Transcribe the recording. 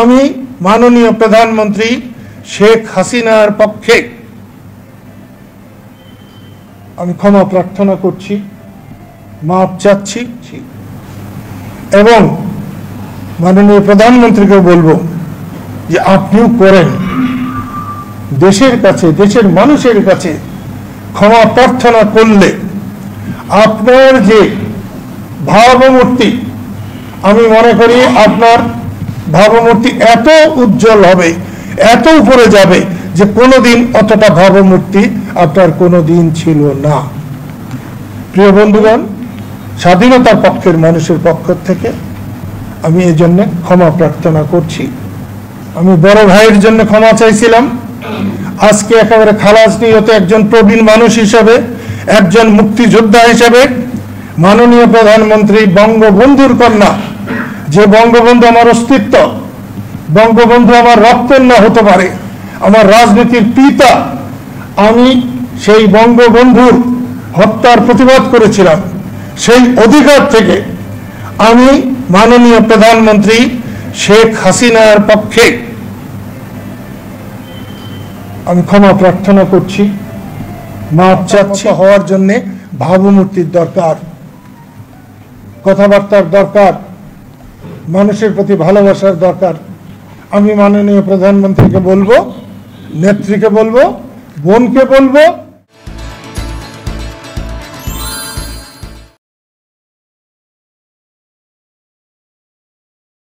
আমি মাননীয় প্রধানমন্ত্রী শেখ হাসিনার পক্ষে আমি ক্ষমা প্রার্থনা করছি, মাপ চাচ্ছি এবং মাননীয় প্রধানমন্ত্রীকে বলবো যে আপনিও করেন, দেশের কাছে, দেশের মানুষের কাছে ক্ষমা প্রার্থনা করলে আপনার যে ভাবমূর্তি, আমি মনে করি আপনার ভাবমূর্তি এত উজ্জ্বল হবে, এত উপরে যাবে যে কোনোদিন অতটা ভাবমূর্তি আপনার কোনোদিন ছিল না। প্রিয় বন্ধুগণ, স্বাধীনতার পক্ষের মানুষের পক্ষ থেকে আমি এই জন্য ক্ষমা প্রার্থনা করছি। আমি বড় ভাইয়ের জন্য ক্ষমা চাইছিলাম, আজকে একেবারে খালাস নিয়ত একজন প্রবীণ মানুষ হিসাবে, একজন মুক্তিযোদ্ধা হিসাবে মাননীয় প্রধানমন্ত্রী বঙ্গবন্ধুর কন্যা, যে বঙ্গবন্ধু আমার অস্তিত্ব, বঙ্গবন্ধু আমার রক্তের না হতে পারে, আমার রাজনীতির পিতা, আমি সেই বঙ্গবন্ধুর হত্যার প্রতিবাদ করেছিলাম, সেই অধিকার থেকে আমি মাননীয় প্রধানমন্ত্রী শেখ হাসিনার পক্ষে আমি ক্ষমা প্রার্থনা করছি, মাপ চাচ্ছি। হওয়ার জন্য ভাবমূর্তির দরকার, কথাবার্তার দরকার, মানুষের প্রতি ভালোবাসার দরকার। আমি মাননীয় প্রধানমন্ত্রীকে বলবো, নেত্রীকে বলবো, বোনকে বলবো,